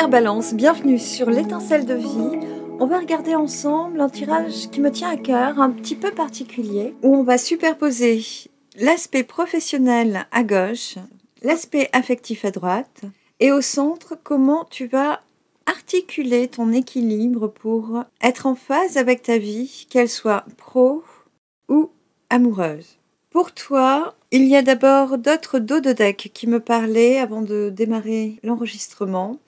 Chère Balance, bienvenue sur l'étincelle de vie. On va regarder ensemble un tirage qui me tient à cœur, un petit peu particulier, où on va superposer l'aspect professionnel à gauche, l'aspect affectif à droite, et au centre, comment tu vas articuler ton équilibre pour être en phase avec ta vie, qu'elle soit pro ou amoureuse. Pour toi, il y a d'abord d'autres dos de deck qui me parlaient avant de démarrer l'enregistrement,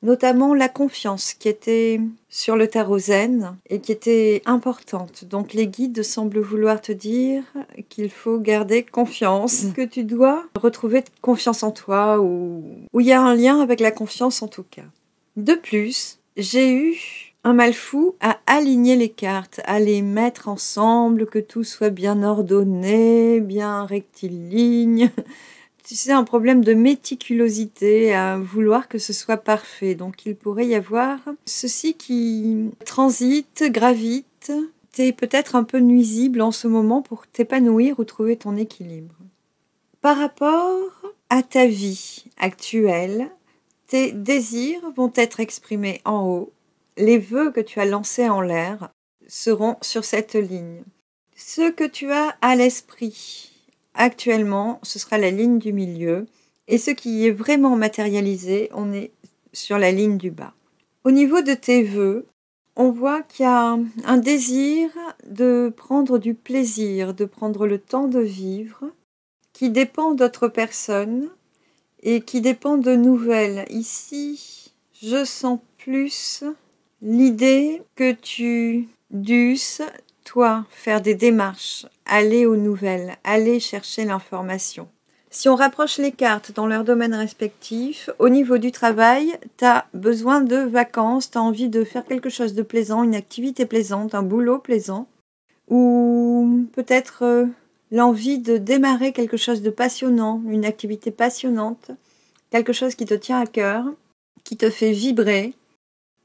notamment la confiance qui était sur le tarot zen et qui était importante. Donc les guides semblent vouloir te dire qu'il faut garder confiance, que tu dois retrouver confiance en toi ou il y a un lien avec la confiance en tout cas. De plus, j'ai eu un mal fou à aligner les cartes, à les mettre ensemble, que tout soit bien ordonné, bien rectiligne. Tu sais, un problème de méticulosité, à vouloir que ce soit parfait. Donc il pourrait y avoir ceci qui transite, gravite. T'es peut-être un peu nuisible en ce moment pour t'épanouir ou trouver ton équilibre. Par rapport à ta vie actuelle, tes désirs vont être exprimés en haut. Les vœux que tu as lancés en l'air seront sur cette ligne. Ce que tu as à l'esprit actuellement, ce sera la ligne du milieu. Et ce qui est vraiment matérialisé, on est sur la ligne du bas. Au niveau de tes vœux, on voit qu'il y a un désir de prendre du plaisir, de prendre le temps de vivre, qui dépend d'autres personnes et qui dépend de nouvelles. Ici, je sens plus l'idée que tu dusses, toi, faire des démarches, aller aux nouvelles, aller chercher l'information. Si on rapproche les cartes dans leurs domaines respectifs, au niveau du travail, tu as besoin de vacances, tu as envie de faire quelque chose de plaisant, une activité plaisante, un boulot plaisant, ou peut-être l'envie de démarrer quelque chose de passionnant, une activité passionnante, quelque chose qui te tient à cœur, qui te fait vibrer,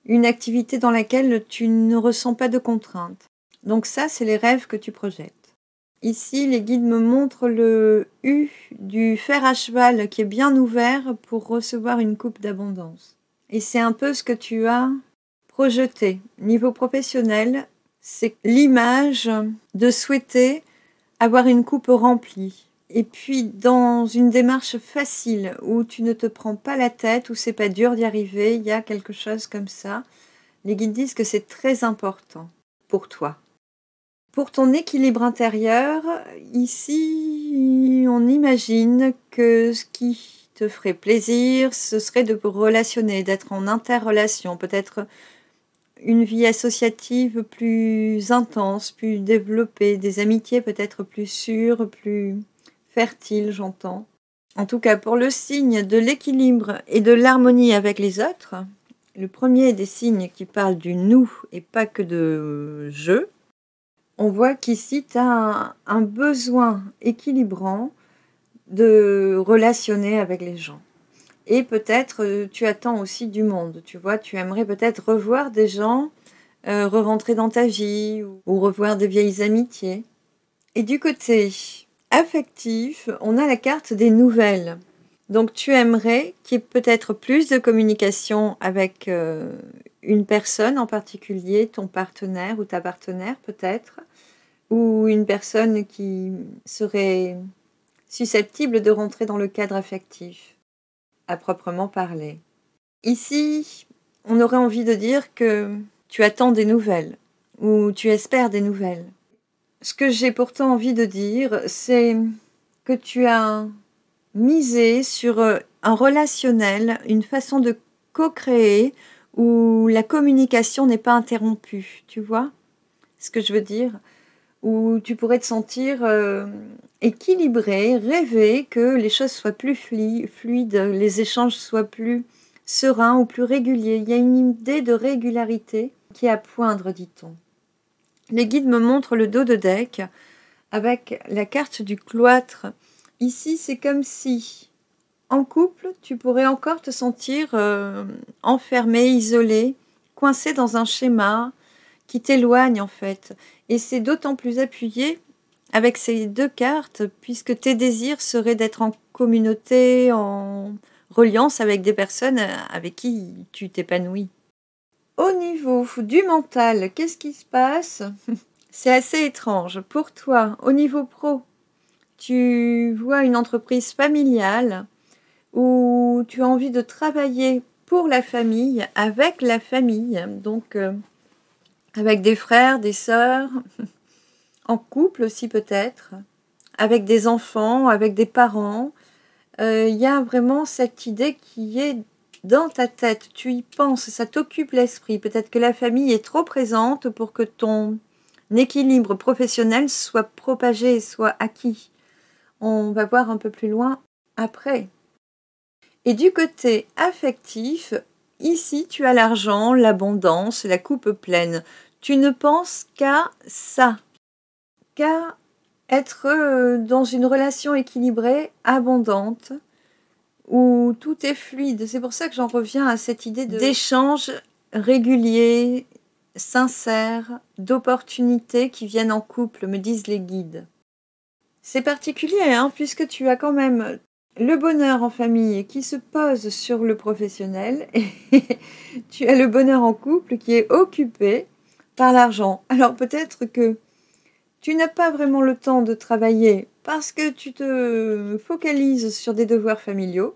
une activité dans laquelle tu ne ressens pas de contraintes. Donc ça, c'est les rêves que tu projettes. Ici, les guides me montrent le U du fer à cheval qui est bien ouvert pour recevoir une coupe d'abondance. Et c'est un peu ce que tu as projeté. Niveau professionnel, c'est l'image de souhaiter avoir une coupe remplie. Et puis, dans une démarche facile, où tu ne te prends pas la tête, où c'est pas dur d'y arriver, il y a quelque chose comme ça. Les guides disent que c'est très important pour toi. Pour ton équilibre intérieur, ici, on imagine que ce qui te ferait plaisir, ce serait de relationner, d'être en interrelation, peut-être une vie associative plus intense, plus développée, des amitiés peut-être plus sûres, plus fertile, j'entends. En tout cas, pour le signe de l'équilibre et de l'harmonie avec les autres, le premier des signes qui parle du nous et pas que de je, on voit qu'ici, tu as un besoin équilibrant de relationner avec les gens. Et peut-être, tu attends aussi du monde, tu vois, tu aimerais peut-être revoir des gens, re-rentrer dans ta vie ou revoir des vieilles amitiés. Et du côté affectif, on a la carte des nouvelles. Donc tu aimerais qu'il y ait peut-être plus de communication avec une personne en particulier, ton partenaire ou ta partenaire peut-être, ou une personne qui serait susceptible de rentrer dans le cadre affectif, à proprement parler. Ici, on aurait envie de dire que tu attends des nouvelles, ou tu espères des nouvelles. Ce que j'ai pourtant envie de dire, c'est que tu as misé sur un relationnel, une façon de co-créer où la communication n'est pas interrompue, tu vois ce que je veux dire? Où tu pourrais te sentir équilibré, rêver que les choses soient plus fluides, les échanges soient plus sereins ou plus réguliers. Il y a une idée de régularité qui est à poindre, dit-on. Les guides me montrent le dos de deck avec la carte du cloître. Ici, c'est comme si, en couple, tu pourrais encore te sentir enfermé, isolé, coincé dans un schéma qui t'éloigne en fait. Et c'est d'autant plus appuyé avec ces deux cartes, puisque tes désirs seraient d'être en communauté, en reliance avec des personnes avec qui tu t'épanouis. Au niveau du mental, qu'est-ce qui se passe? C'est assez étrange. Pour toi, au niveau pro, tu vois une entreprise familiale où tu as envie de travailler pour la famille, avec la famille, donc avec des frères, des sœurs, en couple aussi peut-être, avec des enfants, avec des parents. Il y a vraiment cette idée qui est dans ta tête, tu y penses, ça t'occupe l'esprit. Peut-être que la famille est trop présente pour que ton équilibre professionnel soit propagé, soit acquis. On va voir un peu plus loin après. Et du côté affectif, ici tu as l'argent, l'abondance, la coupe pleine. Tu ne penses qu'à ça, qu'à être dans une relation équilibrée, abondante, où tout est fluide. C'est pour ça que j'en reviens à cette idée d'échange régulier, sincère, d'opportunités qui viennent en couple, me disent les guides. C'est particulier, hein, puisque tu as quand même le bonheur en famille qui se pose sur le professionnel et tu as le bonheur en couple qui est occupé par l'argent. Alors peut-être que tu n'as pas vraiment le temps de travailler parce que tu te focalises sur des devoirs familiaux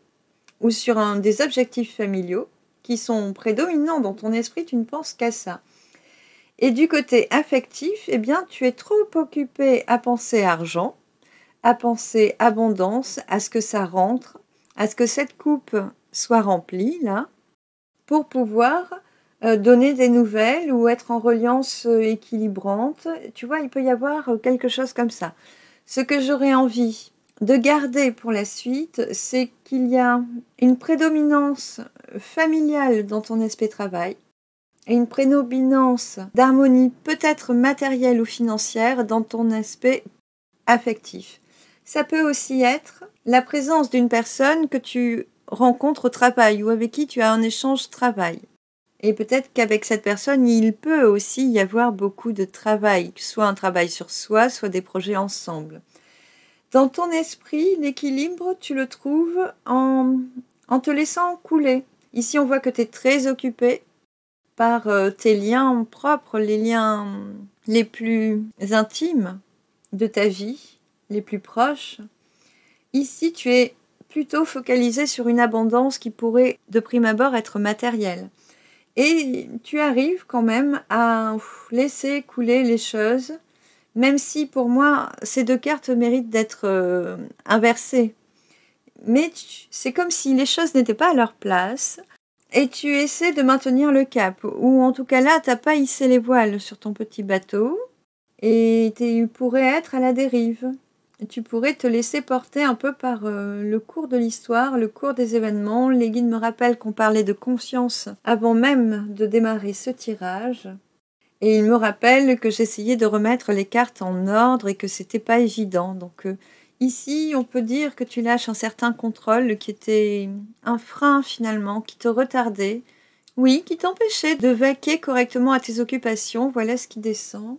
ou sur des objectifs familiaux qui sont prédominants dans ton esprit, tu ne penses qu'à ça. Et du côté affectif, eh bien, tu es trop occupé à penser argent, à penser abondance, à ce que ça rentre, à ce que cette coupe soit remplie, là, pour pouvoir donner des nouvelles ou être en reliance équilibrante. Tu vois, il peut y avoir quelque chose comme ça. Ce que j'aurais envie de garder pour la suite, c'est qu'il y a une prédominance familiale dans ton aspect travail et une prédominance d'harmonie peut-être matérielle ou financière dans ton aspect affectif. Ça peut aussi être la présence d'une personne que tu rencontres au travail ou avec qui tu as un échange travail. Et peut-être qu'avec cette personne, il peut aussi y avoir beaucoup de travail, soit un travail sur soi, soit des projets ensemble. Dans ton esprit, l'équilibre, tu le trouves en te laissant couler. Ici, on voit que tu es très occupé par tes liens propres, les liens les plus intimes de ta vie, les plus proches. Ici, tu es plutôt focalisé sur une abondance qui pourrait de prime abord être matérielle. Et tu arrives quand même à laisser couler les choses, même si pour moi, ces deux cartes méritent d'être inversées. Mais c'est comme si les choses n'étaient pas à leur place et tu essaies de maintenir le cap. Ou en tout cas là, tu n'as pas hissé les voiles sur ton petit bateau et tu pourrais être à la dérive. Tu pourrais te laisser porter un peu par le cours de l'histoire, le cours des événements. Les guides me rappellent qu'on parlait de conscience avant même de démarrer ce tirage. Et ils me rappellent que j'essayais de remettre les cartes en ordre et que c'était pas évident. Donc ici, on peut dire que tu lâches un certain contrôle qui était un frein finalement, qui te retardait. Oui, qui t'empêchait de vaquer correctement à tes occupations. Voilà ce qui descend.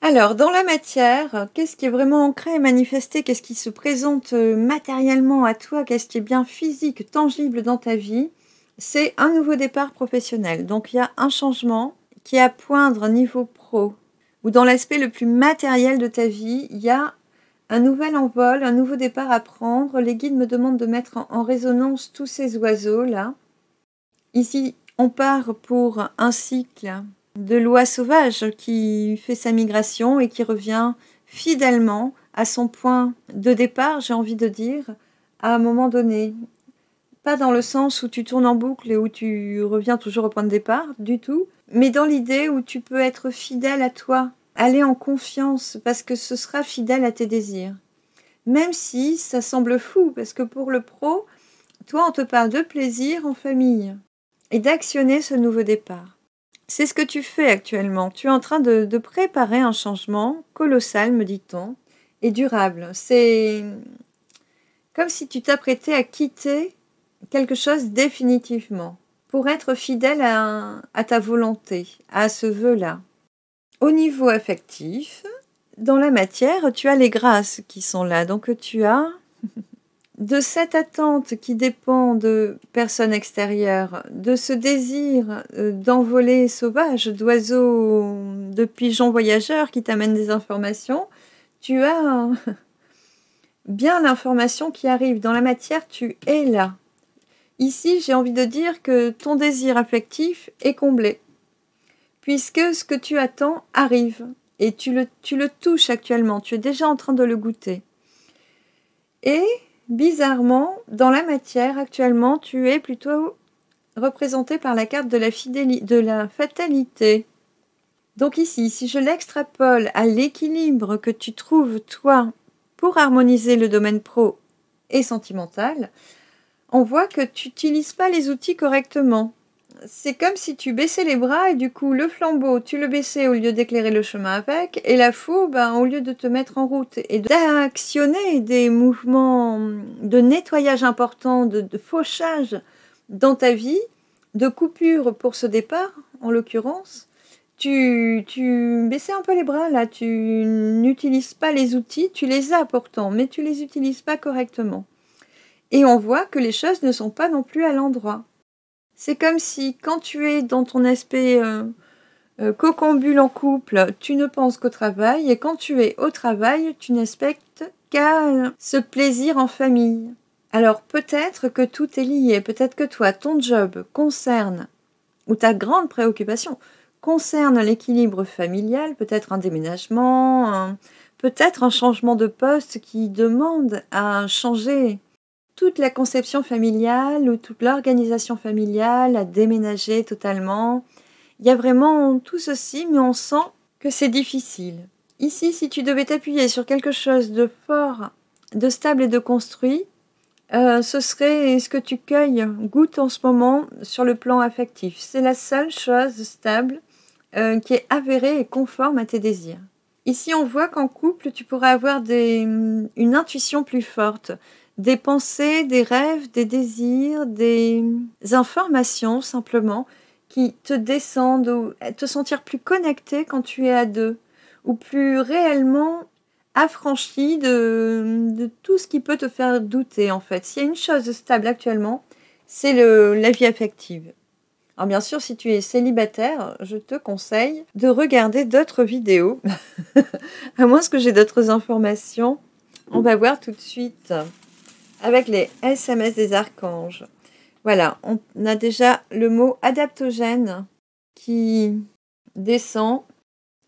Alors, dans la matière, qu'est-ce qui est vraiment ancré et manifesté? Qu'est-ce qui se présente matériellement à toi? Qu'est-ce qui est bien physique, tangible dans ta vie? C'est un nouveau départ professionnel. Donc, il y a un changement qui est à poindre niveau pro. Ou dans l'aspect le plus matériel de ta vie, il y a un nouvel envol, un nouveau départ à prendre. Les guides me demandent de mettre en résonance tous ces oiseaux-là. Ici, on part pour un cycle de l'oie sauvage qui fait sa migration et qui revient fidèlement à son point de départ, j'ai envie de dire, à un moment donné. Pas dans le sens où tu tournes en boucle et où tu reviens toujours au point de départ, du tout, mais dans l'idée où tu peux être fidèle à toi, aller en confiance parce que ce sera fidèle à tes désirs. Même si ça semble fou, parce que pour le pro, toi on te parle de plaisir en famille et d'actionner ce nouveau départ. C'est ce que tu fais actuellement. Tu es en train de préparer un changement colossal, me dit-on, et durable. C'est comme si tu t'apprêtais à quitter quelque chose définitivement pour être fidèle à ta volonté, à ce vœu-là. Au niveau affectif, dans la matière, tu as les grâces qui sont là. Donc tu as de cette attente qui dépend de personnes extérieures, de ce désir d'envoler sauvage, d'oiseaux, de pigeons voyageurs qui t'amènent des informations, tu as bien l'information qui arrive. Dans la matière, tu es là. Ici, j'ai envie de dire que ton désir affectif est comblé, puisque ce que tu attends arrive, et tu le touches actuellement, tu es déjà en train de le goûter. Et bizarrement, dans la matière, actuellement, tu es plutôt représenté par la carte de la fatalité. Donc ici, si je l'extrapole à l'équilibre que tu trouves, toi, pour harmoniser le domaine pro et sentimental, on voit que tu n'utilises pas les outils correctement. C'est comme si tu baissais les bras et du coup, le flambeau, tu le baissais au lieu d'éclairer le chemin avec, et la faux, au lieu de te mettre en route et d'actionner des mouvements de nettoyage importants, de fauchage dans ta vie, de coupure pour ce départ, en l'occurrence, tu baissais un peu les bras là, tu n'utilises pas les outils, tu les as pourtant, mais tu les utilises pas correctement. Et on voit que les choses ne sont pas non plus à l'endroit. C'est comme si quand tu es dans ton aspect cocon-bulle en couple, tu ne penses qu'au travail, et quand tu es au travail, tu n'aspectes qu'à ce plaisir en famille. Alors peut-être que tout est lié, peut-être que toi, ton job concerne, ou ta grande préoccupation concerne l'équilibre familial, peut-être un déménagement, peut-être un changement de poste qui demande à changer toute la conception familiale ou toute l'organisation familiale, à déménager totalement. Il y a vraiment tout ceci, mais on sent que c'est difficile. Ici, si tu devais t'appuyer sur quelque chose de fort, de stable et de construit, ce serait ce que tu goûtes en ce moment sur le plan affectif. C'est la seule chose stable qui est avérée et conforme à tes désirs. Ici, on voit qu'en couple, tu pourrais avoir une intuition plus forte, des pensées, des rêves, des désirs, des informations simplement qui te descendent, ou te sentir plus connecté quand tu es à deux, ou plus réellement affranchi de tout ce qui peut te faire douter en fait. S'il y a une chose stable actuellement, c'est la vie affective. Alors bien sûr, si tu es célibataire, je te conseille de regarder d'autres vidéos, à moins que j'ai d'autres informations. On va voir tout de suite avec les SMS des archanges. Voilà, on a déjà le mot adaptogène qui descend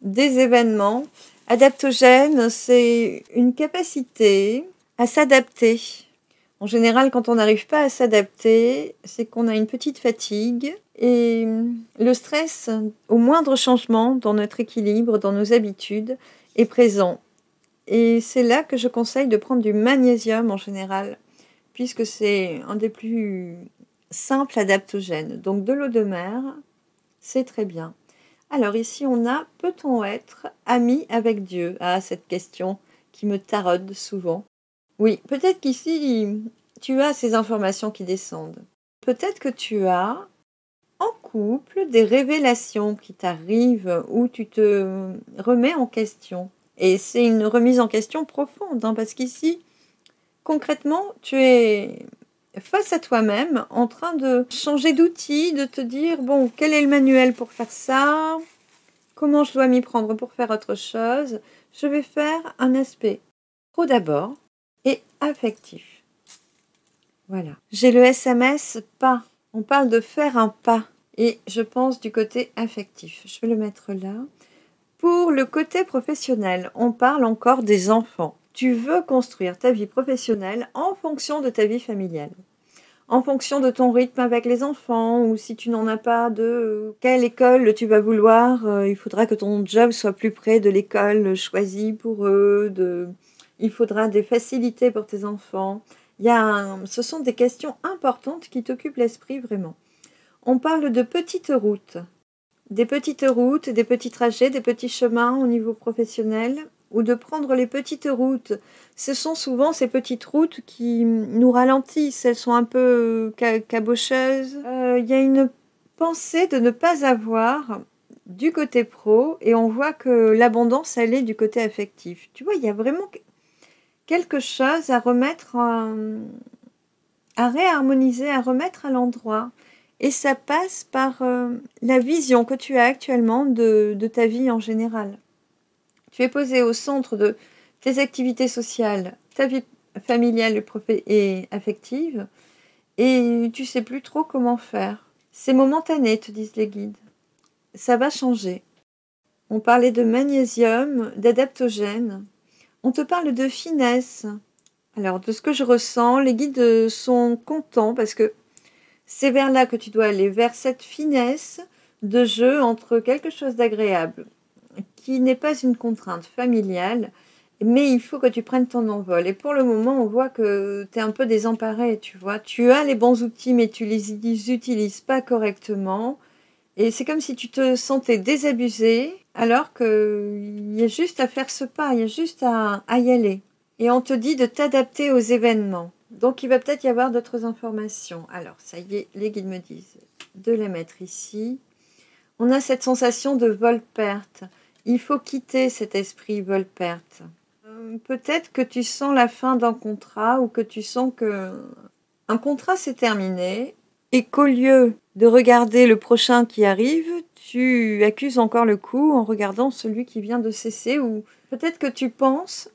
des événements. Adaptogène, c'est une capacité à s'adapter. En général, quand on n'arrive pas à s'adapter, c'est qu'on a une petite fatigue et le stress, au moindre changement dans notre équilibre, dans nos habitudes, est présent. Et c'est là que je conseille de prendre du magnésium en général, puisque c'est un des plus simples adaptogènes. Donc de l'eau de mer, c'est très bien. Alors ici, on a « Peut-on être ami avec Dieu ?» Ah, cette question qui me taraude souvent. Oui, peut-être qu'ici, tu as ces informations qui descendent. Peut-être que tu as, en couple, des révélations qui t'arrivent où tu te remets en question. Et c'est une remise en question profonde, parce qu'ici, concrètement, tu es face à toi-même, en train de changer d'outil, de te dire, bon, quel est le manuel pour faire ça ? Comment je dois m'y prendre pour faire autre chose ? Je vais faire un aspect pro d'abord et affectif. Voilà. J'ai le SMS pas. On parle de faire un pas. Et je pense du côté affectif. Je vais le mettre là. Pour le côté professionnel, on parle encore des enfants. Tu veux construire ta vie professionnelle en fonction de ta vie familiale. En fonction de ton rythme avec les enfants, ou si tu n'en as pas, de quelle école tu vas vouloir. Il faudra que ton job soit plus près de l'école choisie pour eux. Il faudra des facilités pour tes enfants. Ce sont des questions importantes qui t'occupent l'esprit vraiment. On parle de petites routes. Des petits trajets, des petits chemins au niveau professionnel, ou de prendre les petites routes. Ce sont souvent ces petites routes qui nous ralentissent, elles sont un peu cabocheuses. Il y a une pensée de ne pas avoir du côté pro, et on voit que l'abondance, elle est du côté affectif. Tu vois, il y a vraiment quelque chose à remettre, à réharmoniser, à remettre à l'endroit. Et ça passe par la vision que tu as actuellement de ta vie en général. Tu es posé au centre de tes activités sociales, ta vie familiale et affective, et tu sais plus trop comment faire. C'est momentané, te disent les guides. Ça va changer. On parlait de magnésium, d'adaptogène. On te parle de finesse. Alors, de ce que je ressens, les guides sont contents parce que c'est vers là que tu dois aller, vers cette finesse de jeu entre quelque chose d'agréable, qui n'est pas une contrainte familiale, mais il faut que tu prennes ton envol. Et pour le moment, on voit que tu es un peu désemparé, tu vois. Tu as les bons outils, mais tu les utilises pas correctement. Et c'est comme si tu te sentais désabusé, alors qu'il y a juste à faire ce pas, il y a juste à y aller. Et on te dit de t'adapter aux événements. Donc il va peut-être y avoir d'autres informations. Alors ça y est, les guides me disent de les mettre ici. On a cette sensation de vol-perte. Il faut quitter cet esprit vol-perte. Peut-être que tu sens la fin d'un contrat ou que tu sens que un contrat s'est terminé et qu'au lieu de regarder le prochain qui arrive, tu accuses encore le coup en regardant celui qui vient de cesser, ou peut-être que tu penses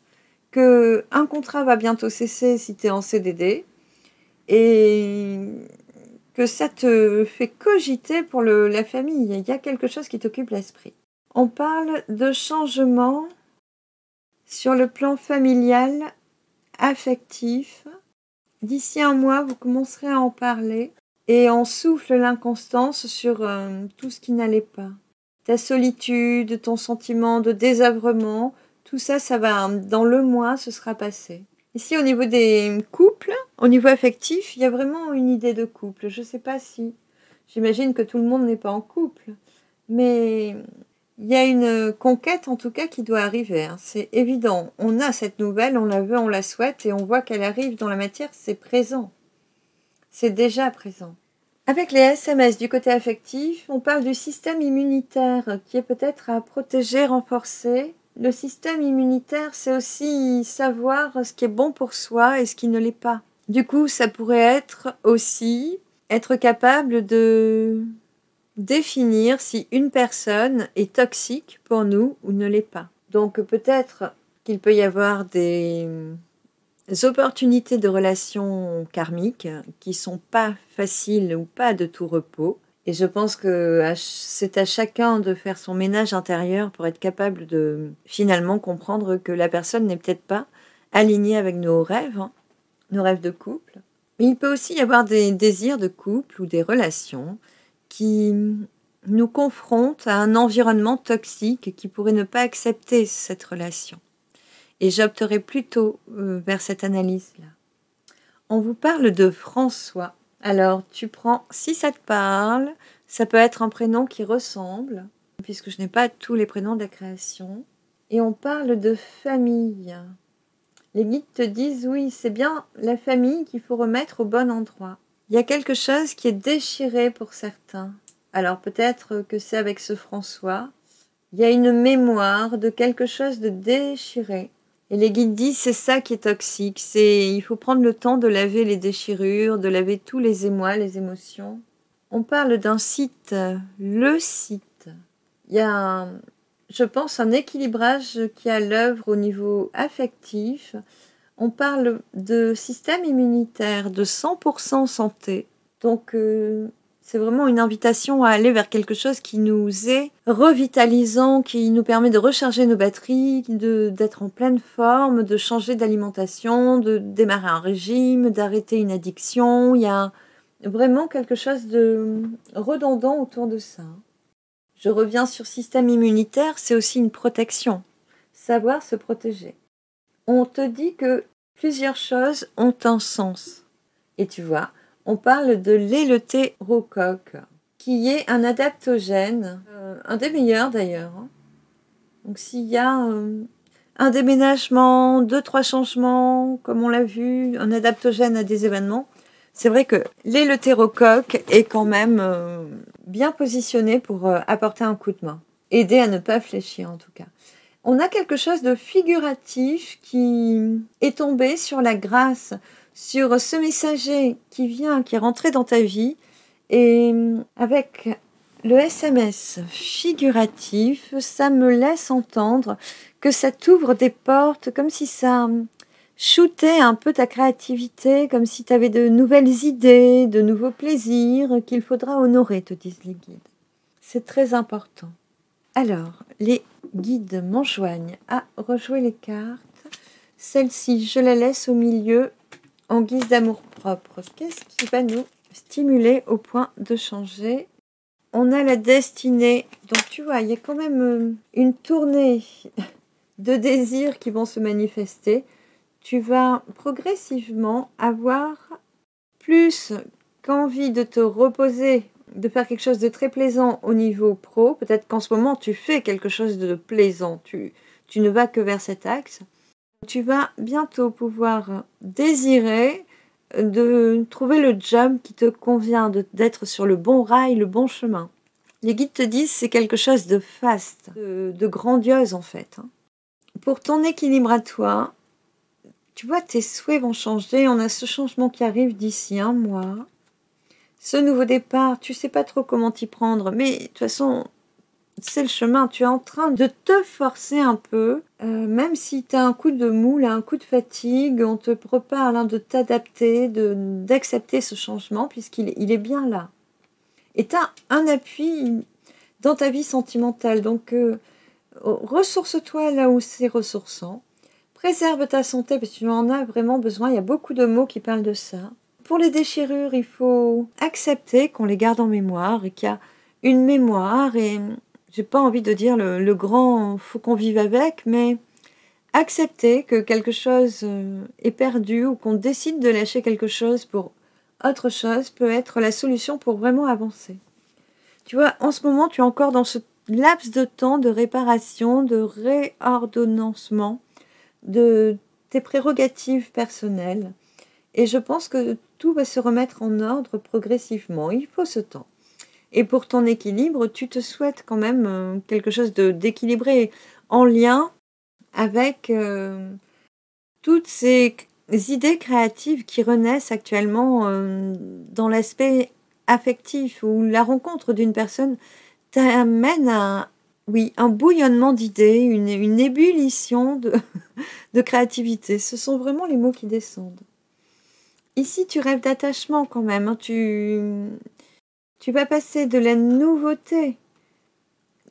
qu'un contrat va bientôt cesser si tu es en CDD et que ça te fait cogiter pour la famille. Il y a quelque chose qui t'occupe l'esprit. On parle de changement sur le plan familial, affectif. D'ici un mois, vous commencerez à en parler et on souffle l'inconstance sur tout ce qui n'allait pas. Ta solitude, ton sentiment de désœuvrement, tout ça, ça va, dans le mois, ce sera passé. Ici, au niveau des couples, au niveau affectif, il y a vraiment une idée de couple. Je ne sais pas si... J'imagine que tout le monde n'est pas en couple, mais il y a une conquête, en tout cas, qui doit arriver. Hein. C'est évident. On a cette nouvelle, on la veut, on la souhaite, et on voit qu'elle arrive dans la matière, c'est présent. C'est déjà présent. Avec les SMS du côté affectif, on parle du système immunitaire qui est peut-être à protéger, renforcer. Le système immunitaire, c'est aussi savoir ce qui est bon pour soi et ce qui ne l'est pas. Du coup, ça pourrait être aussi être capable de définir si une personne est toxique pour nous ou ne l'est pas. Donc peut-être qu'il peut y avoir des opportunités de relations karmiques qui sont pas faciles ou pas de tout repos. Et je pense que c'est à chacun de faire son ménage intérieur pour être capable de finalement comprendre que la personne n'est peut-être pas alignée avec nos rêves, hein, nos rêves de couple. Mais il peut aussi y avoir des désirs de couple ou des relations qui nous confrontent à un environnement toxique qui pourrait ne pas accepter cette relation. Et j'opterai plutôt vers cette analyse-là. On vous parle de François. Alors, tu prends, si ça te parle, ça peut être un prénom qui ressemble, puisque je n'ai pas tous les prénoms de la création. Et on parle de famille. Les guides te disent, oui, c'est bien la famille qu'il faut remettre au bon endroit. Il y a quelque chose qui est déchiré pour certains. Alors, peut-être que c'est avec ce François. Il y a une mémoire de quelque chose de déchiré. Et les guides disent, c'est ça qui est toxique. Il faut prendre le temps de laver les déchirures, de laver tous les émois, les émotions. On parle d'un site, le site. Il y a, je pense, un équilibrage qui est à l'œuvre au niveau affectif. On parle de système immunitaire, de 100% santé. Donc, c'est vraiment une invitation à aller vers quelque chose qui nous est revitalisant, qui nous permet de recharger nos batteries, d'être en pleine forme, de changer d'alimentation, de démarrer un régime, d'arrêter une addiction. Il y a vraiment quelque chose de redondant autour de ça. Je reviens sur système immunitaire, c'est aussi une protection. Savoir se protéger. On te dit que plusieurs choses ont un sens. Et tu vois, on parle de l'éleutérocoque, qui est un adaptogène, un des meilleurs d'ailleurs. Donc s'il y a un déménagement, 2-3 changements, comme on l'a vu, un adaptogène à des événements, c'est vrai que l'éleutérocoque est quand même bien positionné pour apporter un coup de main. Aider à ne pas fléchir en tout cas. On a quelque chose de figuratif qui est tombé sur la grâce, sur ce messager qui vient, qui est rentré dans ta vie. Et avec le SMS figuratif, ça me laisse entendre que ça t'ouvre des portes, comme si ça shootait un peu ta créativité, comme si tu avais de nouvelles idées, de nouveaux plaisirs qu'il faudra honorer, te disent les guides. C'est très important. Alors, les guides m'enjoignent à rejouer les cartes. Celle-ci, je la laisse au milieu en guise d'amour-propre. Qu'est-ce qui va nous stimuler au point de changer? On a la destinée. Donc, tu vois, il y a quand même une tournée de désirs qui vont se manifester. Tu vas progressivement avoir plus qu'envie de te reposer, de faire quelque chose de très plaisant au niveau pro. Peut-être qu'en ce moment, tu fais quelque chose de plaisant. Tu ne vas que vers cet axe. Tu vas bientôt pouvoir désirer de trouver le job qui te convient, d'être sur le bon rail, le bon chemin. Les guides te disent c'est quelque chose de faste, de grandiose en fait. Pour ton équilibre à toi, tu vois, tes souhaits vont changer. On a ce changement qui arrive d'ici un mois. Ce nouveau départ, tu sais pas trop comment t'y prendre, mais de toute façon, c'est le chemin. Tu es en train de te forcer un peu, même si tu as un coup de mou, un coup de fatigue, on te reparle de t'adapter, d'accepter ce changement, puisqu'il est bien là. Et tu as un appui dans ta vie sentimentale, donc ressource-toi là où c'est ressourçant. Préserve ta santé, parce que tu en as vraiment besoin. Il y a beaucoup de mots qui parlent de ça. Pour les déchirures, il faut accepter qu'on les garde en mémoire et qu'il y a une mémoire. Et j'ai pas envie de dire le grand, faut qu'on vive avec, mais accepter que quelque chose est perdu ou qu'on décide de lâcher quelque chose pour autre chose peut être la solution pour vraiment avancer. Tu vois, en ce moment, tu es encore dans ce laps de temps de réparation, de réordonnancement de tes prérogatives personnelles. Et je pense que tout va se remettre en ordre progressivement. Il faut ce temps. Et pour ton équilibre, tu te souhaites quand même quelque chose d'équilibré en lien avec toutes ces idées créatives qui renaissent actuellement dans l'aspect affectif où la rencontre d'une personne t'amène à un bouillonnement d'idées, une ébullition de créativité. Ce sont vraiment les mots qui descendent. Ici, tu rêves d'attachement quand même. Hein. Tu vas passer de la nouveauté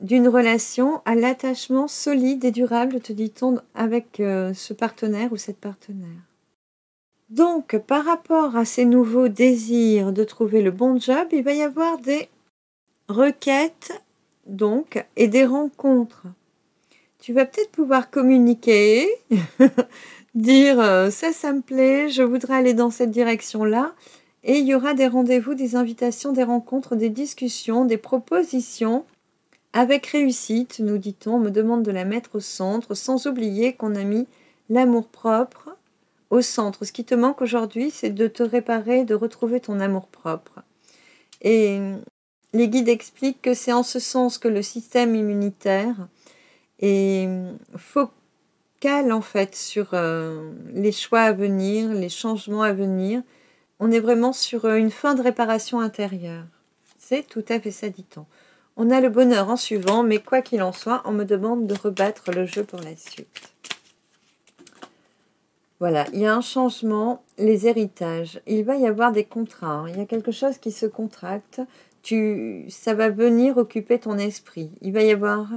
d'une relation à l'attachement solide et durable, te dit-on, avec ce partenaire ou cette partenaire. Donc, par rapport à ces nouveaux désirs de trouver le bon job, il va y avoir des requêtes donc et des rencontres. Tu vas peut-être pouvoir communiquer, dire ça me plaît, je voudrais aller dans cette direction-là. Et il y aura des rendez-vous, des invitations, des rencontres, des discussions, des propositions. Avec réussite, nous dit-on, on me demande de la mettre au centre, sans oublier qu'on a mis l'amour-propre au centre. Ce qui te manque aujourd'hui, c'est de te réparer, de retrouver ton amour-propre. Et les guides expliquent que c'est en ce sens que le système immunitaire est focal en fait sur les choix à venir, les changements à venir. On est vraiment sur une fin de réparation intérieure. C'est tout à fait ça, dit-on. On a le bonheur en suivant, mais quoi qu'il en soit, on me demande de rebattre le jeu pour la suite. Voilà, il y a un changement, les héritages. Il va y avoir des contrats, hein. Il y a quelque chose qui se contracte. Ça va venir occuper ton esprit. Il va y avoir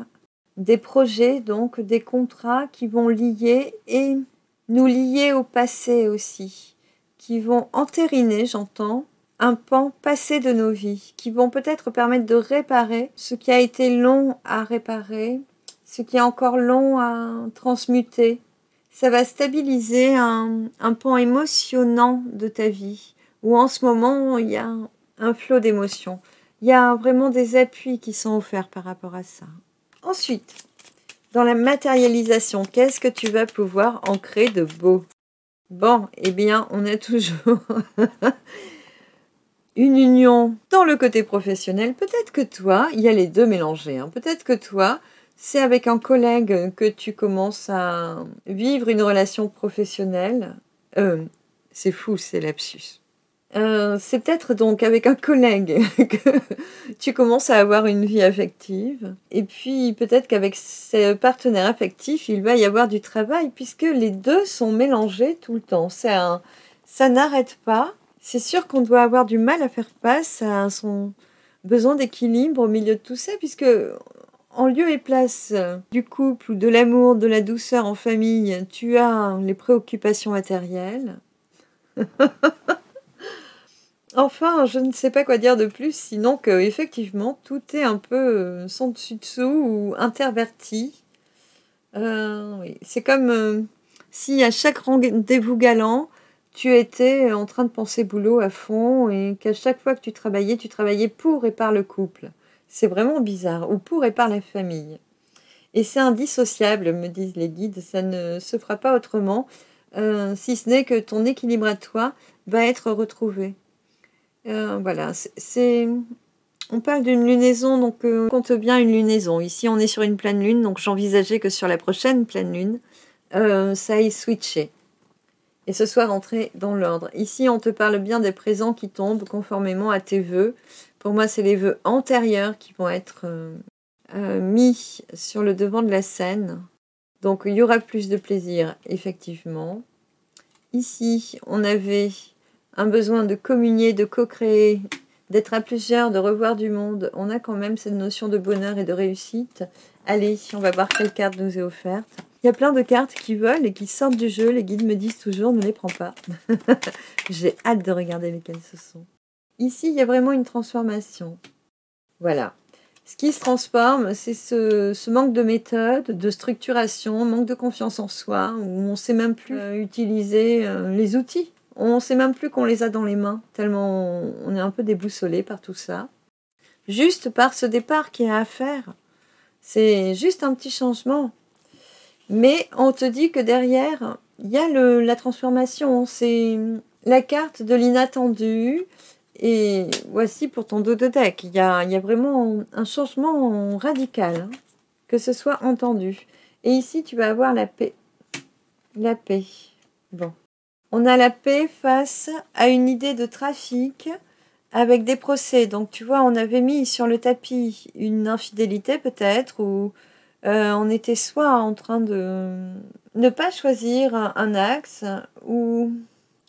des projets, donc des contrats qui vont lier et nous lier au passé aussi, qui vont entériner, j'entends, un pan passé de nos vies, qui vont peut-être permettre de réparer ce qui a été long à réparer, ce qui est encore long à transmuter. Ça va stabiliser un pan émotionnant de ta vie, où en ce moment, il y a un flot d'émotions. Il y a vraiment des appuis qui sont offerts par rapport à ça. Ensuite, dans la matérialisation, qu'est-ce que tu vas pouvoir ancrer de beau? Bon, eh bien, on a toujours une union dans le côté professionnel. Peut-être que toi, il y a les deux mélangés. Hein. Peut-être que toi, c'est avec un collègue que tu commences à vivre une relation professionnelle. C'est fou, c'est lapsus. C'est peut-être donc avec un collègue que tu commences à avoir une vie affective. Et puis peut-être qu'avec ses partenaires affectifs, il va y avoir du travail puisque les deux sont mélangés tout le temps. Ça n'arrête pas. C'est sûr qu'on doit avoir du mal à faire face à son besoin d'équilibre au milieu de tout ça puisque en lieu et place du couple ou de l'amour, de la douceur en famille, tu as les préoccupations matérielles. Enfin, je ne sais pas quoi dire de plus, sinon que effectivement tout est un peu sans dessus-dessous ou interverti. Oui. C'est comme si à chaque rendez-vous galant, tu étais en train de penser boulot à fond et qu'à chaque fois que tu travaillais pour et par le couple. C'est vraiment bizarre, ou pour et par la famille. Et c'est indissociable, me disent les guides, ça ne se fera pas autrement, si ce n'est que ton équilibre à toi va être retrouvé. Voilà, on parle d'une lunaison, donc on compte bien une lunaison. Ici, on est sur une pleine lune, donc j'envisageais que sur la prochaine pleine lune, ça aille switcher. Et ce soit rentré dans l'ordre. Ici, on te parle bien des présents qui tombent conformément à tes vœux. Pour moi, c'est les vœux antérieurs qui vont être mis sur le devant de la scène. Donc, il y aura plus de plaisir, effectivement. Ici, on avait un besoin de communier, de co-créer, d'être à plusieurs, de revoir du monde. On a quand même cette notion de bonheur et de réussite. Allez, on va voir quelle carte nous est offerte. Il y a plein de cartes qui volent et qui sortent du jeu. Les guides me disent toujours, ne les prends pas. J'ai hâte de regarder lesquelles ce sont. Ici, il y a vraiment une transformation. Voilà. Ce qui se transforme, c'est ce manque de méthode, de structuration, manque de confiance en soi, où on ne sait même plus utiliser les outils. On ne sait même plus qu'on les a dans les mains, tellement on est un peu déboussolé par tout ça. Juste par ce départ qu'il y a à faire. C'est juste un petit changement. Mais on te dit que derrière, il y a la transformation. C'est la carte de l'inattendu. Et voici pour ton dos de deck. Il y a vraiment un changement radical, hein, que ce soit entendu. Et ici, tu vas avoir la paix. La paix. Bon. On a la paix face à une idée de trafic avec des procès. Donc, tu vois, on avait mis sur le tapis une infidélité peut-être, ou on était soit en train de ne pas choisir un axe, ou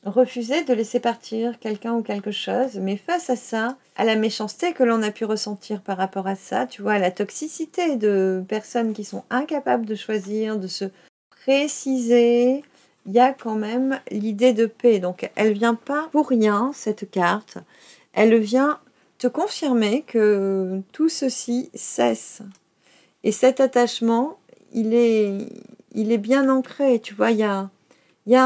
refuser de laisser partir quelqu'un ou quelque chose. Mais face à ça, à la méchanceté que l'on a pu ressentir par rapport à ça, tu vois, à la toxicité de personnes qui sont incapables de choisir, de se préciser, il y a quand même l'idée de paix. Donc, elle vient pas pour rien, cette carte. Elle vient te confirmer que tout ceci cesse. Et cet attachement, il est bien ancré. Tu vois, il y a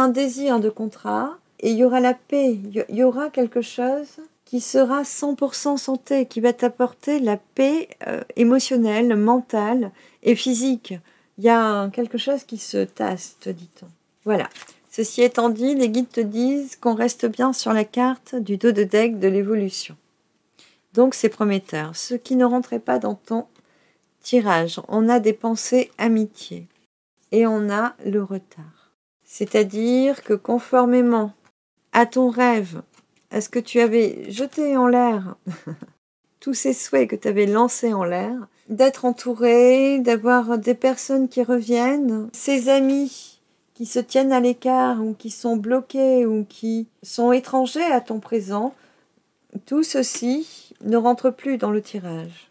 un désir de contrat et il y aura la paix. Il y aura quelque chose qui sera 100% santé, qui va t'apporter la paix émotionnelle, mentale et physique. Il y a quelque chose qui se tasse, te dit-on. Voilà. Ceci étant dit, les guides te disent qu'on reste bien sur la carte du dos de deck de l'évolution. Donc c'est prometteur. Ce qui ne rentrait pas dans ton tirage, on a des pensées amitié et on a le retard. C'est-à-dire que conformément à ton rêve, à ce que tu avais jeté en l'air, tous ces souhaits que tu avais lancés en l'air, d'être entouré, d'avoir des personnes qui reviennent, ces amis qui se tiennent à l'écart ou qui sont bloqués ou qui sont étrangers à ton présent, tout ceci ne rentre plus dans le tirage.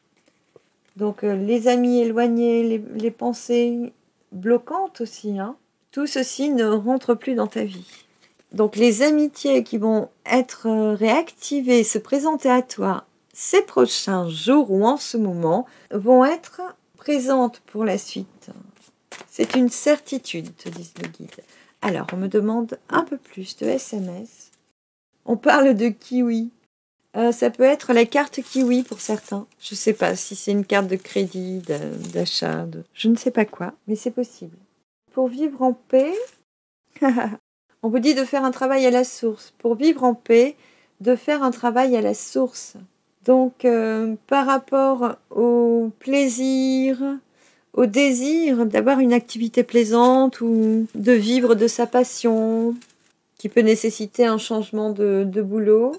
Donc les amis éloignés, les pensées bloquantes aussi, hein, tout ceci ne rentre plus dans ta vie. Donc les amitiés qui vont être réactivées, se présenter à toi ces prochains jours ou en ce moment, vont être présentes pour la suite. C'est une certitude, te disent les guides. Alors, on me demande un peu plus de SMS. On parle de kiwi. Ça peut être la carte kiwi pour certains. Je ne sais pas si c'est une carte de crédit, d'achat, je ne sais pas quoi, mais c'est possible. Pour vivre en paix, on vous dit de faire un travail à la source. Pour vivre en paix, de faire un travail à la source. Donc, par rapport au plaisir, au désir d'avoir une activité plaisante ou de vivre de sa passion, qui peut nécessiter un changement de boulot.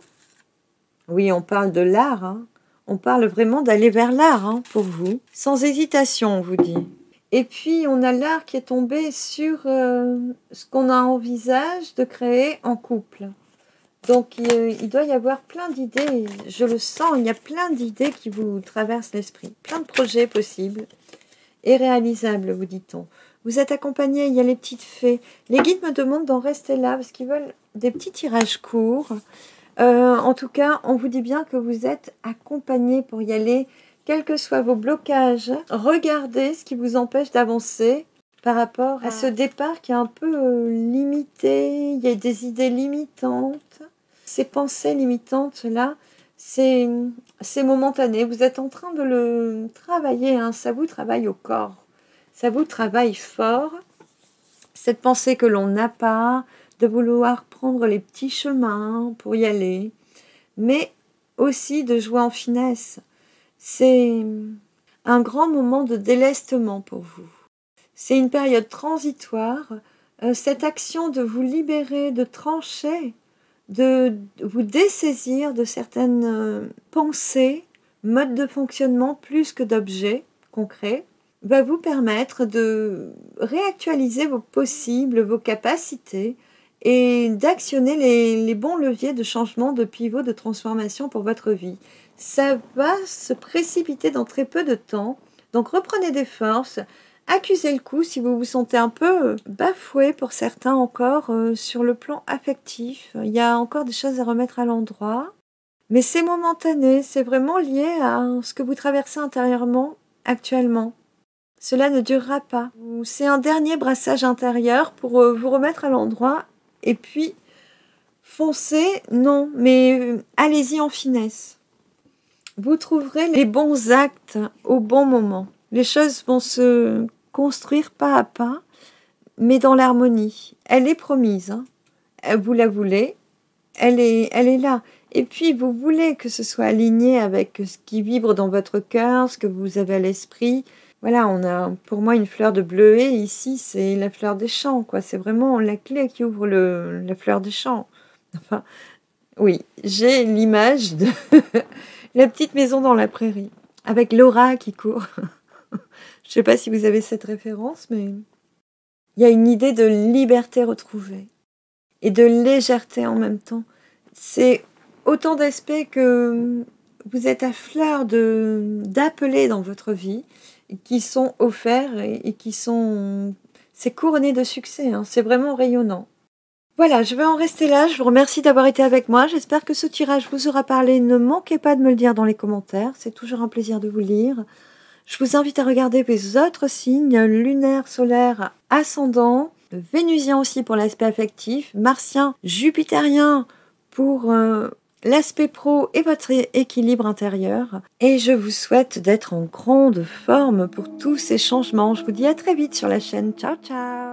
Oui, on parle de l'art, hein. On parle vraiment d'aller vers l'art, hein, pour vous. Sans hésitation, on vous dit. Et puis, on a l'art qui est tombé sur ce qu'on envisage de créer en couple. Donc, il doit y avoir plein d'idées. Je le sens, il y a plein d'idées qui vous traversent l'esprit. Plein de projets possibles et réalisables, vous dit-on. Vous êtes accompagné, il y a les petites fées. Les guides me demandent d'en rester là parce qu'ils veulent des petits tirages courts. En tout cas, on vous dit bien que vous êtes accompagné pour y aller, quels que soient vos blocages. Regardez ce qui vous empêche d'avancer par rapport à ce départ qui est un peu limité. Il y a des idées limitantes. Ces pensées limitantes-là, c'est momentané. Vous êtes en train de le travailler, hein. Ça vous travaille au corps. Ça vous travaille fort. Cette pensée que l'on n'a pas, de vouloir prendre les petits chemins pour y aller, mais aussi de jouer en finesse. C'est un grand moment de délestement pour vous. C'est une période transitoire. Cette action de vous libérer, de trancher, de vous dessaisir de certaines pensées, modes de fonctionnement plus que d'objets concrets, va vous permettre de réactualiser vos possibles, vos capacités et d'actionner les bons leviers de changement, de pivot, de transformation pour votre vie. Ça va se précipiter dans très peu de temps, donc reprenez des forces, accusez le coup si vous vous sentez un peu bafoué pour certains encore sur le plan affectif. Il y a encore des choses à remettre à l'endroit, mais c'est momentané, c'est vraiment lié à ce que vous traversez intérieurement actuellement. Cela ne durera pas. C'est un dernier brassage intérieur pour vous remettre à l'endroit et puis foncez, non, mais allez-y en finesse. Vous trouverez les bons actes au bon moment. Les choses vont se construire pas à pas, mais dans l'harmonie. Elle est promise, hein. Vous la voulez, elle est là. Et puis, vous voulez que ce soit aligné avec ce qui vibre dans votre cœur, ce que vous avez à l'esprit. Voilà, on a pour moi une fleur de bleuet. Ici, c'est la fleur des champs, quoi. C'est vraiment la clé qui ouvre la fleur des champs. Enfin, oui, j'ai l'image de la petite maison dans la prairie, avec Laura qui court. Je ne sais pas si vous avez cette référence, mais il y a une idée de liberté retrouvée et de légèreté en même temps. C'est autant d'aspects que vous êtes à fleur d'appeler dans votre vie, qui sont offerts et qui sont... C'est couronné de succès, hein, c'est vraiment rayonnant. Voilà, je vais en rester là. Je vous remercie d'avoir été avec moi. J'espère que ce tirage vous aura parlé. Ne manquez pas de me le dire dans les commentaires. C'est toujours un plaisir de vous lire. Je vous invite à regarder les autres signes, lunaire, solaire, ascendant, vénusien aussi pour l'aspect affectif, martien, jupitérien pour l'aspect pro et votre équilibre intérieur. Et je vous souhaite d'être en grande forme pour tous ces changements. Je vous dis à très vite sur la chaîne. Ciao, ciao!